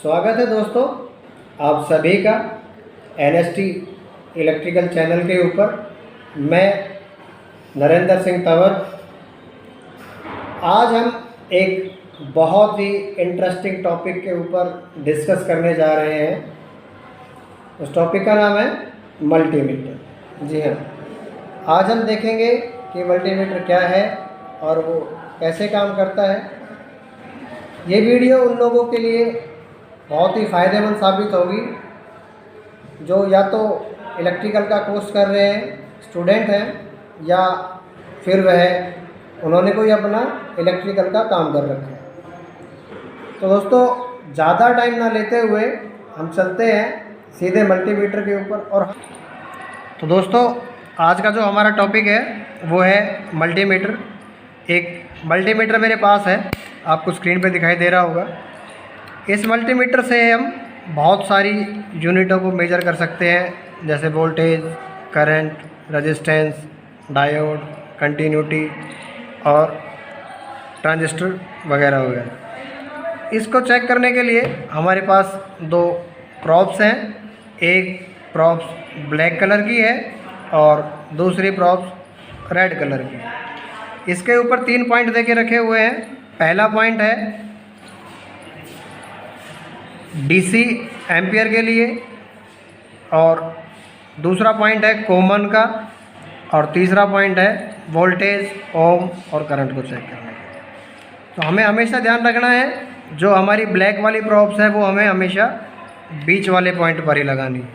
स्वागत है दोस्तों आप सभी का एनएसटी इलेक्ट्रिकल चैनल के ऊपर। मैं नरेंद्र सिंह तंवर। आज हम एक बहुत ही इंटरेस्टिंग टॉपिक के ऊपर डिस्कस करने जा रहे हैं। उस टॉपिक का नाम है मल्टीमीटर। जी हाँ, आज हम देखेंगे कि मल्टीमीटर क्या है और वो कैसे काम करता है। ये वीडियो उन लोगों के लिए बहुत ही फ़ायदेमंद साबित होगी जो या तो इलेक्ट्रिकल का कोर्स कर रहे हैं, स्टूडेंट हैं, या फिर उन्होंने कोई अपना इलेक्ट्रिकल का काम कर रखा है। तो दोस्तों ज़्यादा टाइम ना लेते हुए हम चलते हैं सीधे मल्टीमीटर के ऊपर। और तो दोस्तों आज का जो हमारा टॉपिक है वो है मल्टीमीटर। एक मल्टीमीटर मेरे पास है, आपको स्क्रीन पे दिखाई दे रहा होगा। इस मल्टीमीटर से हम बहुत सारी यूनिटों को मेजर कर सकते हैं, जैसे voltage, current, resistance, diode, continuity और ट्रांजिस्टर वगैरह वगैरह। इसको चेक करने के लिए हमारे पास दो प्रॉब्स हैं। एक प्रॉब्स ब्लैक कलर की है और दूसरी प्रॉब्स रेड कलर की है। इसके ऊपर 3 पॉइंट देके रखे हुए हैं। पहला पॉइंट है डीसी एम्पियर के लिए, और दूसरा पॉइंट है कॉमन का, और तीसरा पॉइंट है वोल्टेज, ओम और करंट को चेक करने का। तो हमें हमेशा ध्यान रखना है जो हमारी ब्लैक वाली प्रॉब्स है वो हमें हमेशा बीच वाले पॉइंट पर ही लगानी है,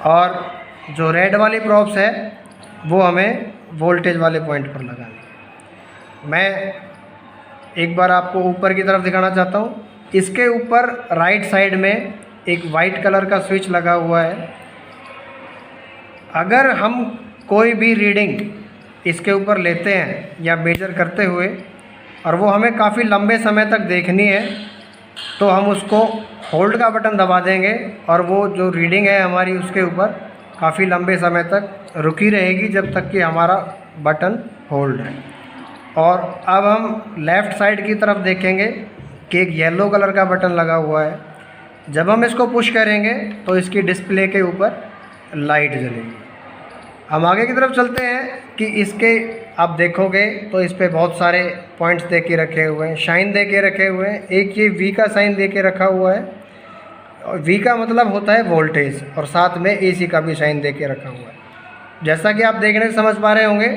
और जो रेड वाली प्रॉब्स है वो हमें वोल्टेज वाले पॉइंट पर लगानी है। मैं एक बार आपको ऊपर की तरफ दिखाना चाहता हूँ। इसके ऊपर राइट साइड में एक वाइट कलर का स्विच लगा हुआ है। अगर हम कोई भी रीडिंग इसके ऊपर लेते हैं या मेजर करते हुए और वो हमें काफ़ी लंबे समय तक देखनी है, तो हम उसको होल्ड का बटन दबा देंगे और वो जो रीडिंग है हमारी उसके ऊपर काफ़ी लंबे समय तक रुकी रहेगी जब तक कि हमारा बटन होल्ड है। और अब हम लेफ़्ट साइड की तरफ देखेंगे कि एक येलो कलर का बटन लगा हुआ है। जब हम इसको पुश करेंगे तो इसकी डिस्प्ले के ऊपर लाइट जलेगी। हम आगे की तरफ चलते हैं कि इसके आप देखोगे तो इस पर बहुत सारे पॉइंट्स दे के रखे हुए हैं, शाइन दे के रखे हुए हैं। एक ये वी का साइन दे के रखा हुआ है, और वी का मतलब होता है वोल्टेज, और साथ में एसी का भी साइन दे के रखा हुआ है। जैसा कि आप देखने से समझ पा रहे होंगे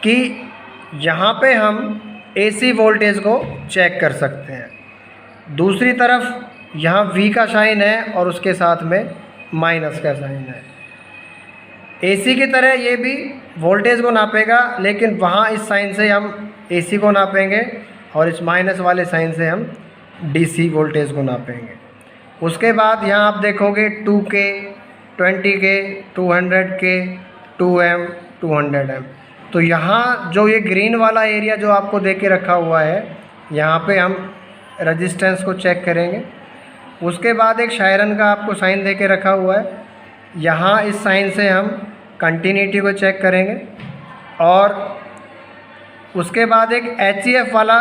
कि यहाँ पे हम एसी वोल्टेज को चेक कर सकते हैं। दूसरी तरफ यहाँ वी का साइन है और उसके साथ में माइनस का साइन है। एसी की तरह ये भी वोल्टेज को नापेगा, लेकिन वहाँ इस साइन से हम एसी को नापेंगे और इस माइनस वाले साइन से हम डीसी वोल्टेज को नापेंगे। उसके बाद यहाँ आप देखोगे 2K, 20K, 200K, 2M, 200M। तो यहाँ जो ये ग्रीन वाला एरिया जो आपको दे के रखा हुआ है, यहाँ पे हम रेजिस्टेंस को चेक करेंगे। उसके बाद एक शायरन का आपको साइन दे के रखा हुआ है, यहाँ इस साइन से हम कंटिन्यूटी को चेक करेंगे। और उसके बाद एक HEF वाला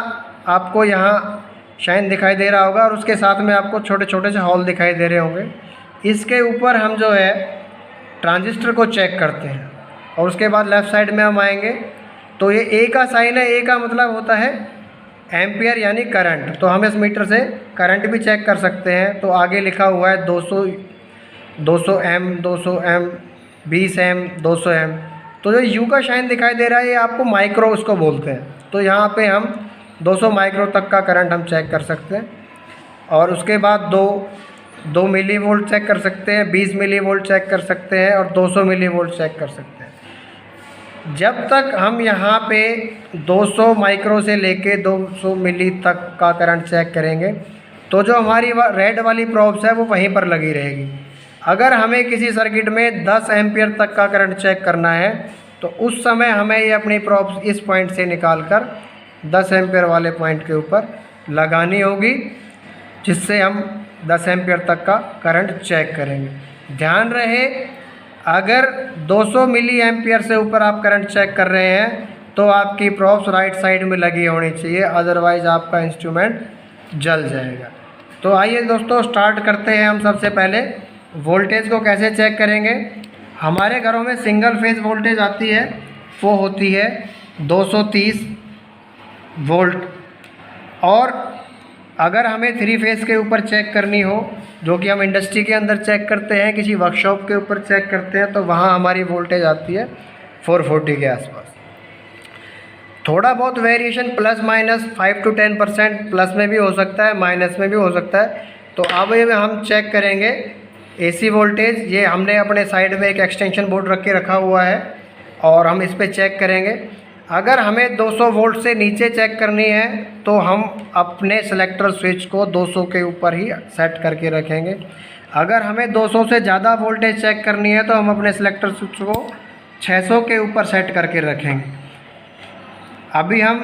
आपको यहाँ शाइन दिखाई दे रहा होगा, और उसके साथ में आपको छोटे छोटे से हॉल दिखाई दे रहे होंगे। इसके ऊपर हम जो है ट्रांजिस्टर को चेक करते हैं। और उसके बाद लेफ़्ट साइड में हम आएंगे तो ये ए का साइन है। ए का मतलब होता है एम्पियर यानी करंट। तो हम इस मीटर से करंट भी चेक कर सकते हैं। तो आगे लिखा हुआ है 200 M, 200 M, 20 M, 200 M। तो जो यू का साइन दिखाई दे रहा है ये आपको माइक्रो उसको बोलते हैं। तो यहाँ पे हम 200 माइक्रो तक का करंट हम चेक कर सकते हैं। और उसके बाद 2 मिली वोल्ट चेक कर सकते हैं, 20 मिली वोल्ट चेक कर सकते हैं, और 200 मिली वोल्ट चेक कर सकते हैं। जब तक हम यहाँ पे 200 माइक्रो से लेके 200 मिली तक का करंट चेक करेंगे तो जो हमारी रेड वाली प्रॉब्स है वो वहीं पर लगी रहेगी। अगर हमें किसी सर्किट में 10 एम्पियर तक का करंट चेक करना है तो उस समय हमें ये अपनी प्रॉब्स इस पॉइंट से निकाल कर 10 एम्पियर वाले पॉइंट के ऊपर लगानी होगी, जिससे हम 10 एम्पियर तक का करंट चेक करेंगे। ध्यान रहे, अगर 200 मिली एम्पियर से ऊपर आप करंट चेक कर रहे हैं तो आपकी प्रॉब्स राइट साइड में लगी होनी चाहिए, अदरवाइज़ आपका इंस्ट्रूमेंट जल जाएगा। तो आइए दोस्तों स्टार्ट करते हैं। हम सबसे पहले वोल्टेज को कैसे चेक करेंगे। हमारे घरों में सिंगल फेज वोल्टेज आती है, वो होती है 230 वोल्ट। और अगर हमें 3 फेज़ के ऊपर चेक करनी हो, जो कि हम इंडस्ट्री के अंदर चेक करते हैं, किसी वर्कशॉप के ऊपर चेक करते हैं, तो वहाँ हमारी वोल्टेज आती है 440 के आसपास। थोड़ा बहुत variation plus minus 5 to 10% plus में भी हो सकता है, माइनस में भी हो सकता है। तो अब ये हम चेक करेंगे एसी वोल्टेज। ये हमने अपने साइड में एक एक्सटेंशन बोर्ड रख के रखा हुआ है और हम इस पर चेक करेंगे। अगर हमें 200 वोल्ट से नीचे चेक करनी है तो हम अपने सेलेक्टर स्विच को 200 के ऊपर ही सेट करके रखेंगे। अगर हमें 200 से ज़्यादा वोल्टेज चेक करनी है तो हम अपने सेलेक्टर स्विच को 600 के ऊपर सेट करके रखेंगे। अभी हम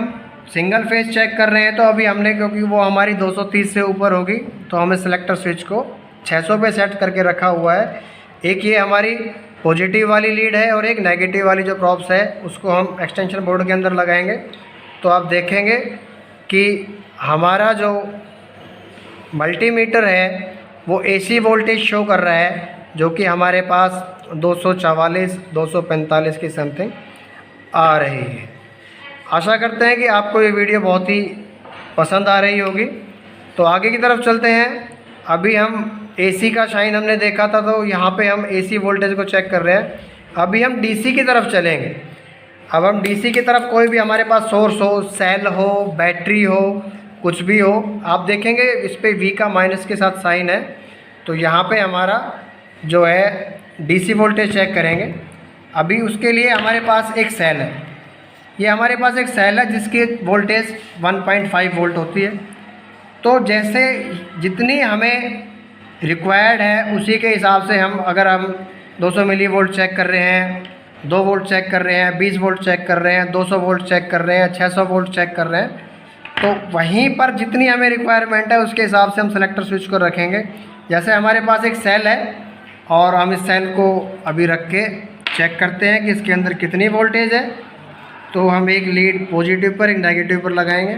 सिंगल फेज चेक कर रहे हैं, तो अभी हमने, क्योंकि वो हमारी 230 से ऊपर होगी, तो हमें सेलेक्टर स्विच को 600 पे सेट करके रखा हुआ है। एक ये हमारी पॉजिटिव वाली लीड है और एक नेगेटिव वाली जो प्रॉप्स है उसको हम एक्सटेंशन बोर्ड के अंदर लगाएंगे। तो आप देखेंगे कि हमारा जो मल्टीमीटर है वो एसी वोल्टेज शो कर रहा है, जो कि हमारे पास 244 245 की समथिंग आ रही है। आशा करते हैं कि आपको ये वीडियो बहुत ही पसंद आ रही होगी। तो आगे की तरफ चलते हैं। अभी हम एसी का शाइन हमने देखा था, तो यहाँ पे हम एसी वोल्टेज को चेक कर रहे हैं। अभी हम डीसी की तरफ चलेंगे। अब हम डीसी की तरफ, कोई भी हमारे पास सोर्स हो, सेल हो, बैटरी हो, कुछ भी हो, आप देखेंगे इस पर वी का माइनस के साथ साइन है। तो यहाँ पे हमारा जो है डीसी वोल्टेज चेक करेंगे। अभी उसके लिए हमारे पास एक सेल है। ये हमारे पास एक सेल है जिसकी वोल्टेज 1.5 वोल्ट होती है। तो जैसे जितनी हमें रिक्वायर्ड है उसी के हिसाब से हम, अगर हम 200 मिली वोल्ट चेक कर रहे हैं, 2 वोल्ट चेक कर रहे हैं, 20 वोल्ट चेक कर रहे हैं, 200 वोल्ट चेक कर रहे हैं, 600 वोल्ट चेक कर रहे हैं, तो वहीं पर जितनी हमें रिक्वायरमेंट है उसके हिसाब से हम सेलेक्टर स्विच को रखेंगे। जैसे हमारे पास एक सेल है और हम इस सेल को अभी रख के चेक करते हैं कि इसके अंदर कितनी वोल्टेज है। तो हम एक लीड पॉजिटिव पर, एक नेगेटिव पर लगाएंगे।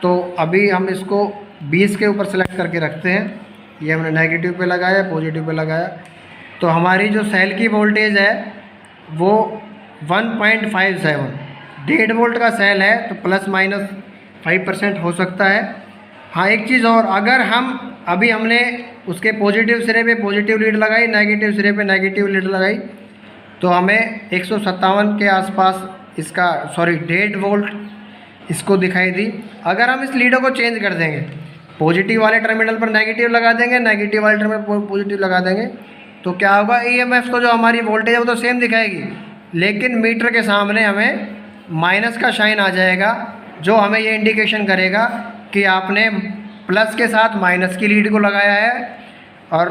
तो अभी हम इसको 20 के ऊपर सेलेक्ट करके रखते हैं। ये हमने नेगेटिव पे लगाया, पॉजिटिव पे लगाया। तो हमारी जो सेल की वोल्टेज है वो 1.57, 1.5 वोल्ट का सेल है, तो प्लस माइनस 5% हो सकता है। हाँ, एक चीज़ और, अगर हम अभी हमने उसके पॉजिटिव सिरे पे पॉजिटिव लीड लगाई, नेगेटिव सिरे पे नेगेटिव लीड लगाई, तो हमें 157 के आसपास इसका 1.5 वोल्ट इसको दिखाई दी। अगर हम इस लीडों को चेंज कर देंगे, पॉजिटिव वाले टर्मिनल पर नेगेटिव लगा देंगे, नेगेटिव वाले टर्मिनल पर पॉजिटिव लगा देंगे, तो क्या होगा, ईएमएफ तो जो हमारी वोल्टेज है वो तो सेम दिखाएगी, लेकिन मीटर के सामने हमें माइनस का शाइन आ जाएगा, जो हमें ये इंडिकेशन करेगा कि आपने प्लस के साथ माइनस की लीड को लगाया है और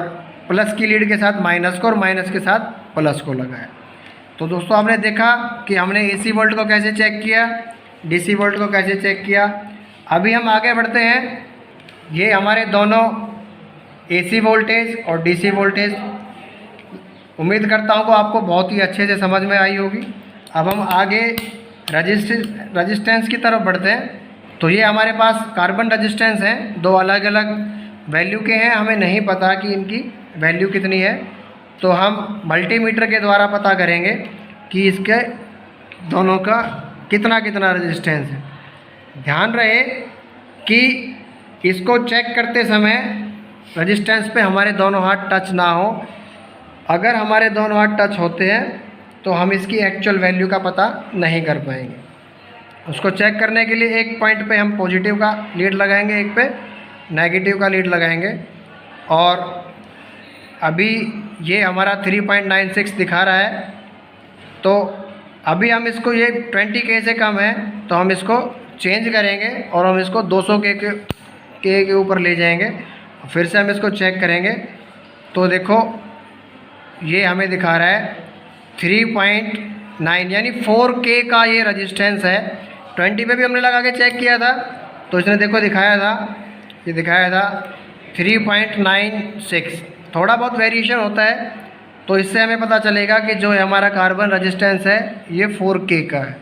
प्लस की लीड के साथ माइनस को और माइनस के साथ प्लस को लगाया। तो दोस्तों आपने देखा कि हमने एसी वोल्ट को कैसे चेक किया, डीसी वोल्ट को कैसे चेक किया। अभी हम आगे बढ़ते हैं। ये हमारे दोनों एसी वोल्टेज और डीसी वोल्टेज, उम्मीद करता हूँ कि आपको बहुत ही अच्छे से समझ में आई होगी। अब हम आगे रजिस्टेंस की तरफ बढ़ते हैं। तो ये हमारे पास कार्बन रजिस्टेंस हैं, 2 अलग अलग वैल्यू के हैं। हमें नहीं पता कि इनकी वैल्यू कितनी है, तो हम मल्टीमीटर के द्वारा पता करेंगे कि इसके दोनों का कितना कितना रजिस्टेंस है। ध्यान रहे कि इसको चेक करते समय रजिस्टेंस पे हमारे दोनों हाथ टच ना हो। अगर हमारे दोनों हाथ टच होते हैं तो हम इसकी एक्चुअल वैल्यू का पता नहीं कर पाएंगे। उसको चेक करने के लिए एक पॉइंट पे हम पॉजिटिव का लीड लगाएंगे, एक पे नेगेटिव का लीड लगाएंगे। और अभी ये हमारा 3.96 दिखा रहा है, तो अभी हम इसको, ये 20K से कम है, तो हम इसको चेंज करेंगे और हम इसको 200K के ऊपर ले जाएंगे। फिर से हम इसको चेक करेंगे तो देखो ये हमें दिखा रहा है 3.9 यानी 4K का ये रजिस्टेंस है। 20 पे भी हमने लगा के चेक किया था तो इसने देखो दिखाया था, ये दिखाया था 3.96। थोड़ा बहुत वेरिएशन होता है, तो इससे हमें पता चलेगा कि जो हमारा कार्बन रजिस्टेंस है ये 4K का है।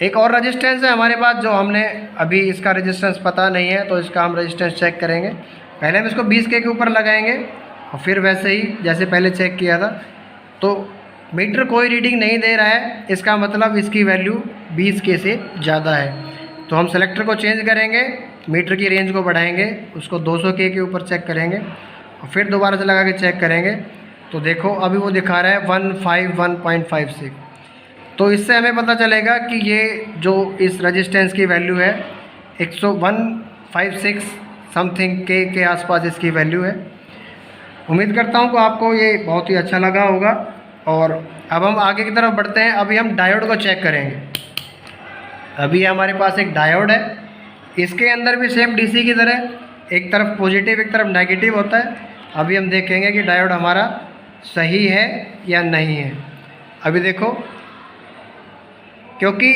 एक और रेजिस्टेंस है हमारे पास जो हमने अभी इसका रेजिस्टेंस पता नहीं है, तो इसका हम रेजिस्टेंस चेक करेंगे। पहले हम इसको 20K के ऊपर लगाएंगे और फिर वैसे ही जैसे पहले चेक किया था। तो मीटर कोई रीडिंग नहीं दे रहा है, इसका मतलब इसकी वैल्यू 20K से ज़्यादा है। तो हम सेलेक्टर को चेंज करेंगे, मीटर की रेंज को बढ़ाएंगे, उसको 200K के ऊपर चेक करेंगे और फिर दोबारा से लगा के चेक करेंगे। तो देखो अभी वो दिखा रहा है 151.56। तो इससे हमें पता चलेगा कि ये जो इस रेजिस्टेंस की वैल्यू है 156 समथिंग के आसपास इसकी वैल्यू है। उम्मीद करता हूँ कि आपको ये बहुत ही अच्छा लगा होगा। और अब हम आगे की तरफ बढ़ते हैं। अभी हम डायोड को चेक करेंगे। अभी हमारे पास एक डायोड है, इसके अंदर भी सेम डीसी की तरह एक तरफ पॉजिटिव एक तरफ नेगेटिव होता है। अभी हम देखेंगे कि डायोड हमारा सही है या नहीं है। अभी देखो, क्योंकि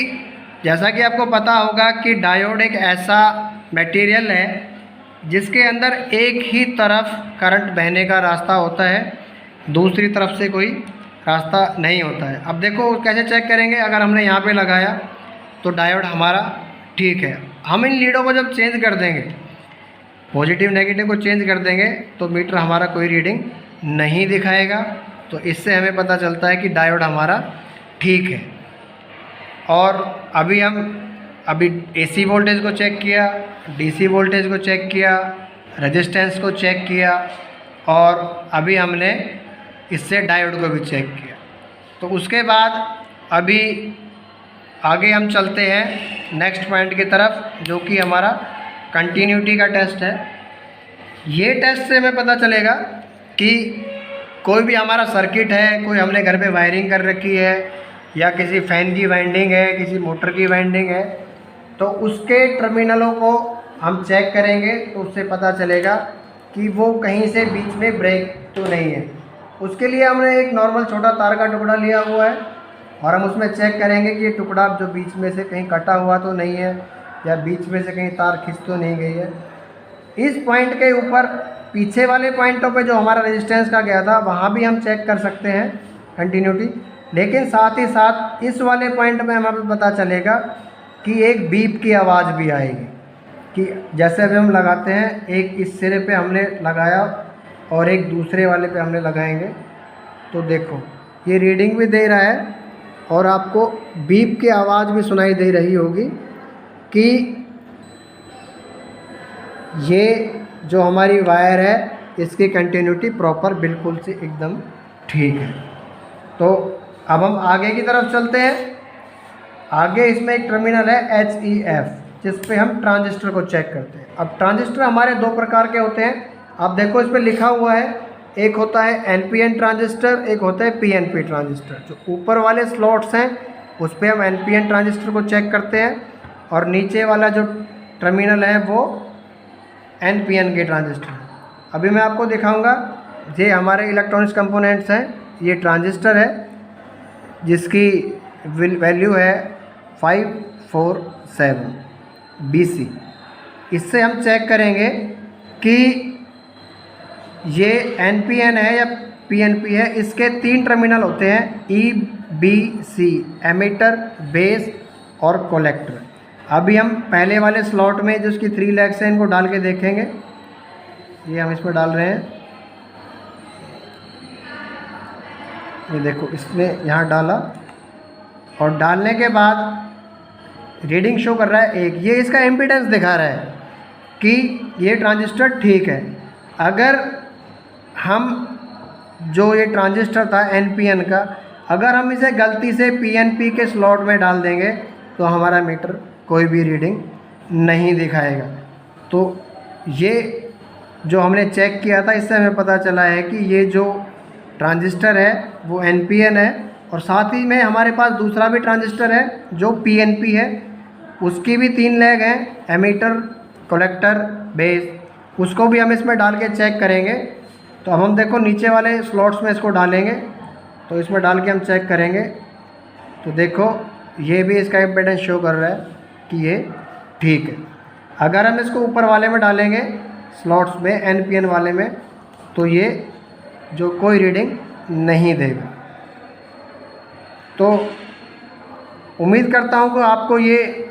जैसा कि आपको पता होगा कि डायोड एक ऐसा मटेरियल है जिसके अंदर एक ही तरफ करंट बहने का रास्ता होता है, दूसरी तरफ से कोई रास्ता नहीं होता है। अब देखो कैसे चेक करेंगे। अगर हमने यहाँ पे लगाया तो डायोड हमारा ठीक है। हम इन लीडों को जब चेंज कर देंगे, पॉजिटिव नेगेटिव को चेंज कर देंगे, तो मीटर हमारा कोई रीडिंग नहीं दिखाएगा। तो इससे हमें पता चलता है कि डायोड हमारा ठीक है। और अभी एसी वोल्टेज को चेक किया, डीसी वोल्टेज को चेक किया, रेजिस्टेंस को चेक किया और अभी हमने इससे डायोड को भी चेक किया। तो उसके बाद अभी आगे हम चलते हैं नेक्स्ट पॉइंट की तरफ, जो कि हमारा कंटिन्यूटी का टेस्ट है। ये टेस्ट से हमें पता चलेगा कि कोई भी हमारा सर्किट है, कोई हमने घर पे वायरिंग कर रखी है या किसी फ़ैन की वाइंडिंग है, किसी मोटर की वाइंडिंग है, तो उसके टर्मिनलों को हम चेक करेंगे। तो उससे पता चलेगा कि वो कहीं से बीच में ब्रेक तो नहीं है। उसके लिए हमने एक नॉर्मल छोटा तार का टुकड़ा लिया हुआ है और हम उसमें चेक करेंगे कि ये टुकड़ा जो बीच में से कहीं कटा हुआ तो नहीं है या बीच में से कहीं तार खिंच तो नहीं गई है। इस पॉइंट के ऊपर पीछे वाले पॉइंटों पे जो हमारा रेजिस्टेंस का गया था वहाँ भी हम चेक कर सकते हैं कंटिन्यूटी, लेकिन साथ ही साथ इस वाले पॉइंट में हमें पता चलेगा कि एक बीप की आवाज़ भी आएगी। कि जैसे अभी हम लगाते हैं, एक इस सिरे पे हमने लगाया और एक दूसरे वाले पे हमने लगाएंगे, तो देखो ये रीडिंग भी दे रहा है और आपको बीप की आवाज़ भी सुनाई दे रही होगी कि ये जो हमारी वायर है इसकी कंटिन्यूटी प्रॉपर बिल्कुल से एकदम ठीक है। तो अब हम आगे की तरफ चलते हैं। आगे इसमें एक टर्मिनल है HEF, जिस पे हम ट्रांजिस्टर को चेक करते हैं। अब ट्रांजिस्टर हमारे दो प्रकार के होते हैं। आप देखो इस पर लिखा हुआ है, एक होता है NPN ट्रांजिस्टर, एक होता है PNP ट्रांजिस्टर। जो ऊपर वाले स्लॉट्स हैं उस पर हम NPN ट्रांजिस्टर को चेक करते हैं और नीचे वाला जो टर्मिनल है वो NPN के ट्रांजिस्टर है। अभी मैं आपको दिखाऊंगा, ये हमारे इलेक्ट्रॉनिक्स कंपोनेंट्स हैं। ये ट्रांजिस्टर है जिसकी वैल्यू है 547 BC। इससे हम चेक करेंगे कि ये NPN है या PNP है। इसके 3 टर्मिनल होते हैं, EBC, एमीटर, बेस और कलेक्टर। अभी हम पहले वाले स्लॉट में जो इसकी 3 लेग्स हैं इनको डाल के देखेंगे। ये हम इसमें डाल रहे हैं, ये देखो इसने यहाँ डाला और डालने के बाद रीडिंग शो कर रहा है 1। ये इसका एम्पीडेंस दिखा रहा है कि ये ट्रांजिस्टर ठीक है। अगर हम जो ये ट्रांजिस्टर था NPN का, अगर हम इसे गलती से PNP के स्लॉट में डाल देंगे तो हमारा मीटर कोई भी रीडिंग नहीं दिखाएगा। तो ये जो हमने चेक किया था इससे हमें पता चला है कि ये जो ट्रांजिस्टर है वो NPN है और साथ ही में हमारे पास दूसरा भी ट्रांजिस्टर है जो PNP है। उसकी भी 3 लेग हैं, एमीटर, कलेक्टर, बेस। उसको भी हम इसमें डाल के चेक करेंगे। तो अब हम देखो नीचे वाले स्लॉट्स में इसको डालेंगे, तो इसमें डाल के हम चेक करेंगे। तो देखो ये भी इसका इम्पीडेंस शो कर रहा है कि ये ठीक है। अगर हम इसको ऊपर वाले में डालेंगे स्लॉट्स में, NPN वाले में, तो ये जो कोई रीडिंग नहीं देगा। तो उम्मीद करता हूँ कि आपको ये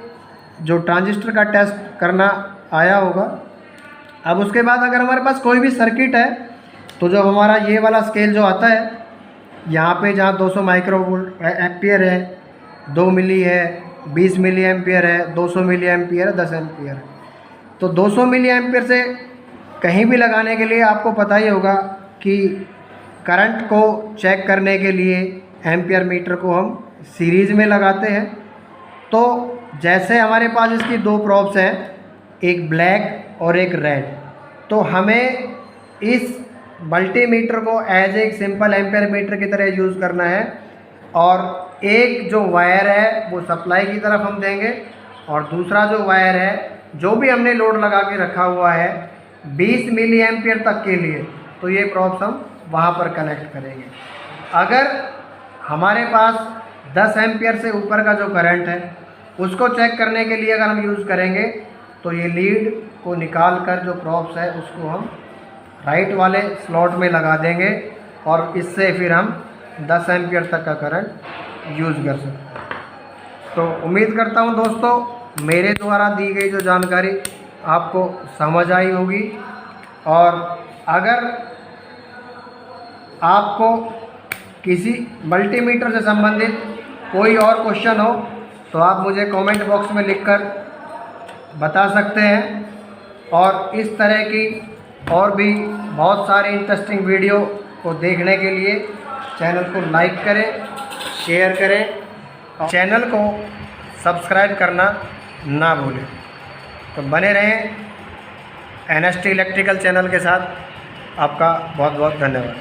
जो ट्रांजिस्टर का टेस्ट करना आया होगा। अब उसके बाद अगर हमारे पास कोई भी सर्किट है तो जो हमारा ये वाला स्केल जो आता है, यहाँ पे जहाँ 200 माइक्रोवोल्ट एम्पियर है, 2 मिली है, 20 मिली एम्पियर है, 200 मिली एम्पियर है, 10 एम्पियर है। तो 200 मिली एम्पियर से कहीं भी लगाने के लिए आपको पता ही होगा कि करंट को चेक करने के लिए एम्पियर मीटर को हम सीरीज़ में लगाते हैं। तो जैसे हमारे पास इसकी दो प्रॉब्स हैं, एक ब्लैक और एक रेड, तो हमें इस मल्टीमीटर को एज एक सिंपल एम्पियर मीटर की तरह यूज़ करना है। और एक जो वायर है वो सप्लाई की तरफ हम देंगे, और दूसरा जो वायर है जो भी हमने लोड लगा के रखा हुआ है 20 मिली एम्पियर तक के लिए, तो ये प्रॉब्स हम वहाँ पर कनेक्ट करेंगे। अगर हमारे पास 10 एम्पियर से ऊपर का जो करंट है उसको चेक करने के लिए अगर हम यूज़ करेंगे तो ये लीड को निकाल कर जो प्रॉब्स है उसको हम राइट वाले स्लॉट में लगा देंगे, और इससे फिर हम 10 एम्पियर तक का करंट यूज़ कर सकते हैं। तो उम्मीद करता हूँ दोस्तों मेरे द्वारा दी गई जो जानकारी आपको समझ आई होगी। और अगर आपको किसी मल्टीमीटर से संबंधित कोई और क्वेश्चन हो तो आप मुझे कमेंट बॉक्स में लिखकर बता सकते हैं। और इस तरह की और भी बहुत सारी इंटरेस्टिंग वीडियो को देखने के लिए चैनल को लाइक करें, शेयर करें, और चैनल को सब्सक्राइब करना ना भूलें। तो बने रहें NST इलेक्ट्रिकल चैनल के साथ। आपका बहुत बहुत धन्यवाद।